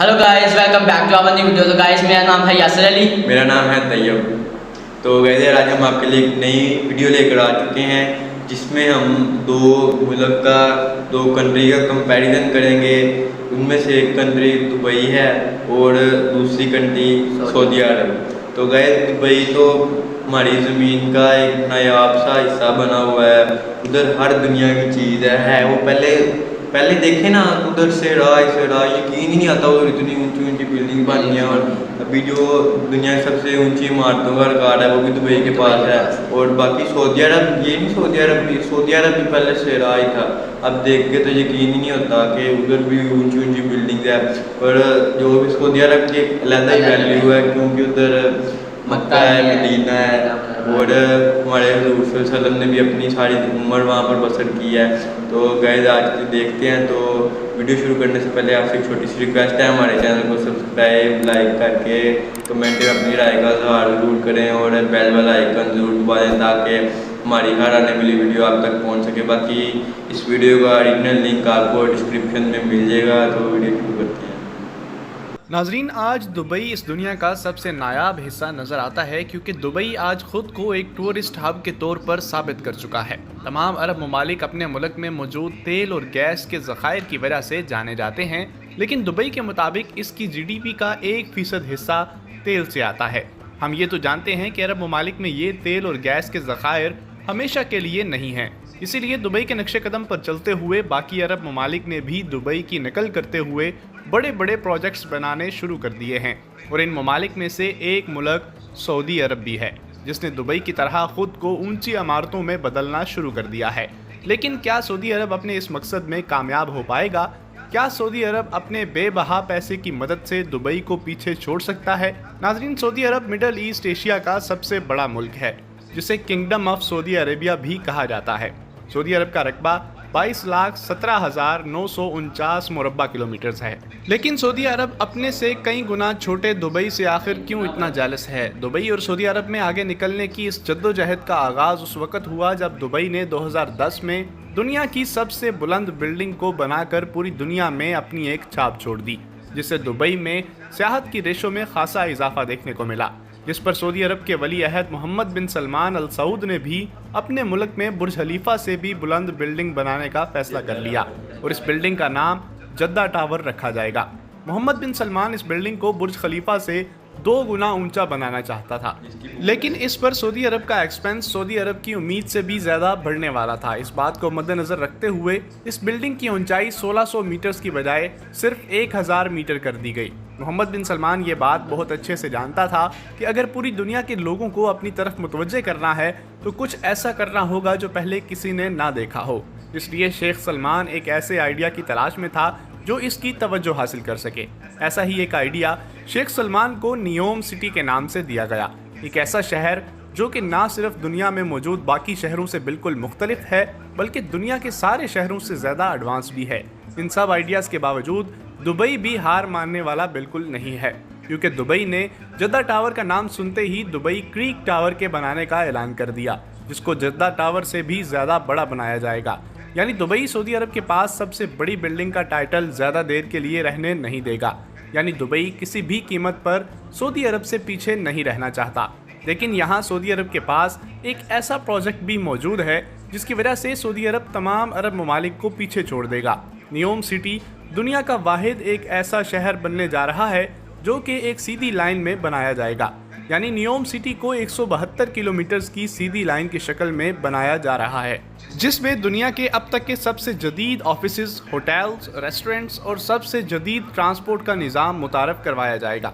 Hello guys, welcome back to our new video. तो guys, मेरा नाम है यासिर अली। मेरा नाम है तैयब। तो वैसे आज हम आपके लिए एक नई वीडियो लेकर आ चुके हैं जिसमें हम दो मुल्क का, दो कंट्री का कंपैरिजन करेंगे। उनमें से एक कंट्री दुबई है और दूसरी कंट्री सऊदी अरब। तो गए दुबई तो हमारी ज़मीन का एक नायाब सा हिस्सा बना हुआ है। उधर हर दुनिया की चीज़ है। वो पहले देखे ना, उधर से राह यकीन ही नहीं आता उधर इतनी ऊंची ऊंची बिल्डिंग बनी है। और अभी जो दुनिया की सबसे ऊंची इमारतों का रिकॉर्ड है वो भी दुबई के पास है। और बाकी सऊदी अरब, ये नहीं सऊदी अरब भी पहले से राह ही था। अब देख के तो यकीन ही नहीं होता कि उधर भी ऊंची ऊंची बिल्डिंग है। और जो भी सऊदी अरब की एक अलग ही वैल्यू है, क्योंकि उधर मक्का है, मदीना है। और हमारे हज़ूर सल्लल्लाहु अलैहि वसल्लम ने भी अपनी सारी उम्र वहाँ पर बसर की है। तो गैस आज देखते हैं। तो वीडियो शुरू करने से पहले आपसे एक छोटी सी रिक्वेस्ट है, हमारे चैनल को सब्सक्राइब लाइक करके कमेंट में अपनी राय का इज़हार ज़रूर करें और बेल वाला आइकन ज़रूर दबा दें ताकि हमारी हर आने वाली वीडियो आप तक पहुँच सके। बाकी इस वीडियो का ओरिजिनल लिंक आपको डिस्क्रिप्शन में मिल जाएगा। तो वीडियो शुरू करते हैं। नाजरीन, आज दुबई इस दुनिया का सबसे नायाब हिस्सा नज़र आता है क्योंकि दुबई आज खुद को एक टूरिस्ट हब के तौर पर साबित कर चुका है। तमाम अरब ममालिक अपने मुल्क में मौजूद तेल और गैस के ज़खायर की वजह से जाने जाते हैं, लेकिन दुबई के मुताबिक इसकी GDP का 1% हिस्सा तेल से आता है। हम ये तो जानते हैं कि अरब ममालिक में ये तेल और गैस के ज़खायर हमेशा के लिए नहीं हैं, इसीलिए दुबई के नक्शे कदम पर चलते हुए बाकी अरब ममालिक ने भी दुबई की नकल करते हुए बड़े बड़े प्रोजेक्ट्स बनाने शुरू कर दिए हैं। और इन ममालिक में से एक मुल्क सऊदी अरब भी है जिसने दुबई की तरह ख़ुद को ऊंची इमारतों में बदलना शुरू कर दिया है। लेकिन क्या सऊदी अरब अपने इस मकसद में कामयाब हो पाएगा? क्या सऊदी अरब अपने बेबहा पैसे की मदद से दुबई को पीछे छोड़ सकता है? नाजरीन, सऊदी अरब मिडल ईस्ट एशिया का सबसे बड़ा मुल्क है जिसे किंगडम ऑफ सऊदी अरेबिया भी कहा जाता है। सऊदी अरब का रकबा 22,17,949 मुरब्बा किलोमीटर है। लेकिन सऊदी अरब अपने से कई गुना छोटे दुबई से आखिर क्यों इतना जेलस है? दुबई और सऊदी अरब में आगे निकलने की इस जद्दोजहद का आगाज़ उस वक्त हुआ जब दुबई ने 2010 में दुनिया की सबसे बुलंद बिल्डिंग को बनाकर पूरी दुनिया में अपनी एक छाप छोड़ दी, जिससे दुबई में सियाहत की रेशों में खासा इजाफा देखने को मिला, जिस पर सऊदी अरब के वली अहद मोहम्मद बिन सलमान अल सऊद ने भी अपने मुल्क में बुर्ज खलीफा से भी बुलंद बिल्डिंग बनाने का फैसला कर लिया और इस बिल्डिंग का नाम जद्दा टावर रखा जाएगा। मोहम्मद बिन सलमान इस बिल्डिंग को बुर्ज खलीफा से 2 गुना ऊंचा बनाना चाहता था, लेकिन इस पर सऊदी अरब का एक्सपेंस सऊदी अरब की उम्मीद से भी ज़्यादा बढ़ने वाला था। इस बात को मद्देनज़र रखते हुए इस बिल्डिंग की ऊंचाई 1600 मीटर्स की बजाय सिर्फ 1000 मीटर कर दी गई। मोहम्मद बिन सलमान ये बात बहुत अच्छे से जानता था कि अगर पूरी दुनिया के लोगों को अपनी तरफ मुतवज्जे करना है तो कुछ ऐसा करना होगा जो पहले किसी ने ना देखा हो। इसलिए शेख सलमान एक ऐसे आइडिया की तलाश में था जो इसकी तवज्जो हासिल कर सके। ऐसा ही एक आइडिया शेख सलमान को नियोम सिटी के नाम से दिया गया, एक ऐसा शहर जो कि ना सिर्फ दुनिया में मौजूद बाकी शहरों से बिल्कुल मुख्तलिफ है बल्कि दुनिया के सारे शहरों से ज़्यादा एडवांस भी है। इन सब आइडियाज़ के बावजूद दुबई भी हार मानने वाला बिल्कुल नहीं है, क्योंकि दुबई ने जद्दा टावर का नाम सुनते ही दुबई क्रीक टावर के बनाने का ऐलान कर दिया, जिसको जद्दा टावर से भी ज़्यादा बड़ा बनाया जाएगा। यानी दुबई सऊदी अरब के पास सबसे बड़ी बिल्डिंग का टाइटल ज़्यादा देर के लिए रहने नहीं देगा। यानी दुबई किसी भी कीमत पर सऊदी अरब से पीछे नहीं रहना चाहता। लेकिन यहाँ सऊदी अरब के पास एक ऐसा प्रोजेक्ट भी मौजूद है जिसकी वजह से सऊदी अरब तमाम अरब ममालिक को पीछे छोड़ देगा। नियोम सिटी दुनिया का वाहिद एक ऐसा शहर बनने जा रहा है जो कि एक सीधी लाइन में बनाया जाएगा। यानी नियोम सिटी को 172 किलोमीटर की सीधी लाइन की शक्ल में बनाया जा रहा है, जिसमें दुनिया के अब तक के सबसे जदीद ऑफिसेज, होटल्स, रेस्टोरेंट्स और सबसे जदीद ट्रांसपोर्ट का निज़ाम मुतारफ़ करवाया जाएगा।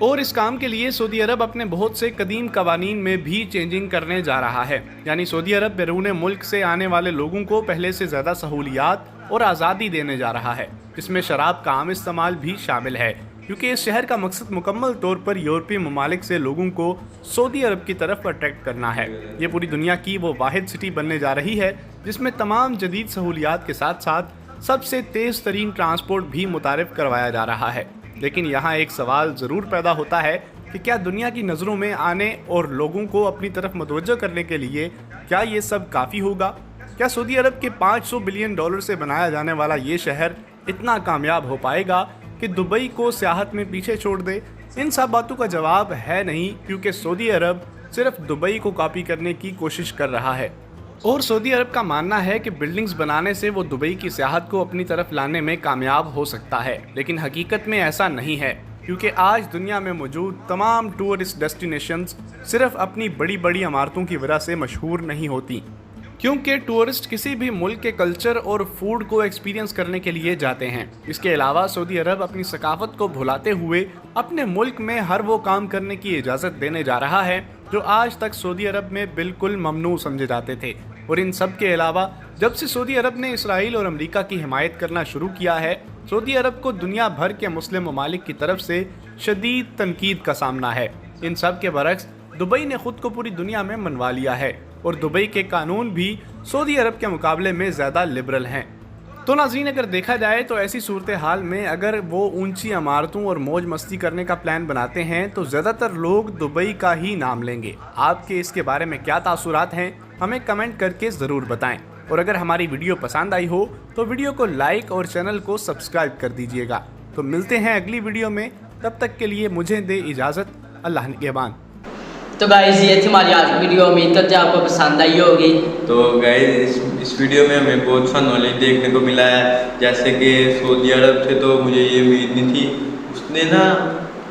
और इस काम के लिए सऊदी अरब अपने बहुत से कदीम कवानीन में भी चेंजिंग करने जा रहा है। यानी सऊदी अरब बैरून मुल्क से आने वाले लोगों को पहले से ज़्यादा सहूलियात और आज़ादी देने जा रहा है, जिसमें शराब का आम इस्तेमाल भी शामिल है, क्योंकि इस शहर का मकसद मुकम्मल तौर पर यूरोपीय ममालिक से लोगों को सऊदी अरब की तरफ अट्रैक्ट करना है। ये पूरी दुनिया की वो वाहिद सिटी बनने जा रही है जिसमें तमाम जदीद सहूलियात के साथ साथ सबसे तेज़ तरीन ट्रांसपोर्ट भी मुतारिफ करवाया जा रहा है। लेकिन यहाँ एक सवाल ज़रूर पैदा होता है कि क्या दुनिया की नज़रों में आने और लोगों को अपनी तरफ मुतवज्जो करने के लिए क्या ये सब काफ़ी होगा? क्या सऊदी अरब के $500 बिलियन से बनाया जाने वाला ये शहर इतना कामयाब हो पाएगा کہ दुबई को सियाहत में पीछे छोड़ दे? इन सब बातों का जवाब है नहीं, क्योंकि सऊदी अरब सिर्फ दुबई को कॉपी करने की कोशिश कर रहा है और सऊदी अरब का मानना है कि बिल्डिंग्स बनाने से वो दुबई की सियाहत को अपनी तरफ लाने में कामयाब हो सकता है, लेकिन हकीकत में ऐसा नहीं है, क्योंकि आज दुनिया में मौजूद तमाम टूरिस्ट डेस्टिनेशंस सिर्फ अपनी बड़ी बड़ी इमारतों की वजह से मशहूर नहीं होती, क्योंकि टूरिस्ट किसी भी मुल्क के कल्चर और फूड को एक्सपीरियंस करने के लिए जाते हैं। इसके अलावा सऊदी अरब अपनी सकाफत को भुलाते हुए अपने मुल्क में हर वो काम करने की इजाज़त देने जा रहा है जो आज तक सऊदी अरब में बिल्कुल ममनू समझे जाते थे। और इन सब के अलावा जब से सऊदी अरब ने इसराइल और अमेरिका की हिमायत करना शुरू किया है, सऊदी अरब को दुनिया भर के मुस्लिम ममालिक की तरफ से शदीद तनकीद का सामना है। इन सब के बरक्स दुबई ने खुद को पूरी दुनिया में मनवा लिया है और दुबई के कानून भी सऊदी अरब के मुकाबले में ज़्यादा लिबरल हैं। तो नाज़रीन, अगर देखा जाए तो ऐसी सूरत हाल में अगर वो ऊंची इमारतों और मौज मस्ती करने का प्लान बनाते हैं तो ज़्यादातर लोग दुबई का ही नाम लेंगे। आपके इसके बारे में क्या तासुरात हैं, हमें कमेंट करके ज़रूर बताएं। और अगर हमारी वीडियो पसंद आई हो तो वीडियो को लाइक और चैनल को सब्सक्राइब कर दीजिएगा। तो मिलते हैं अगली वीडियो में, तब तक के लिए मुझे दे इजाज़त। अल्लाह निगहबान। तो गाइस ये थी हमारी आज की वीडियो, उम्मीद करते हैं आपको पसंद आई होगी। तो गाइस इस वीडियो में हमें बहुत सा नॉलेज देखने को मिला है, जैसे कि सऊदी अरब से तो मुझे ये उम्मीद नहीं थी, उसने ना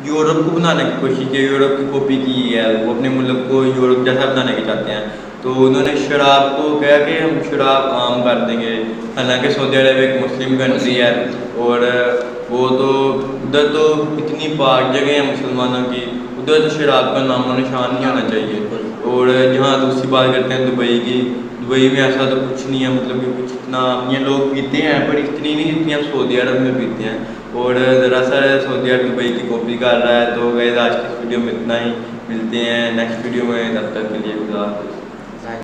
यूरोप को बनाने की कोशिश की, यूरोप की कॉपी की है, वो अपने मुल्क को यूरोप जैसा बनाने की चाहते हैं। तो उन्होंने शराब को कहा कि हम शराब आम कर देंगे, हालांकि सऊदी अरब एक मुस्लिम कंट्री है और वो तो उधर तो इतनी पाक जगह है मुसलमानों की, उधर तो शराब का नामो निशान नहीं होना चाहिए। और जहाँ दूसरी बात करते हैं दुबई की, दुबई में ऐसा तो कुछ नहीं है, मतलब कि कुछ इतना ये लोग पीते हैं पर इतनी नहीं जितनी हम सऊदी अरब में पीते हैं, और ज़रा सा सऊदी अरब दुबई की कॉपी कर रहा है। तो गाइस आज की वीडियो में इतना ही, मिलते हैं नेक्स्ट वीडियो में, तब तक के लिए खुदा हाफ़िज़।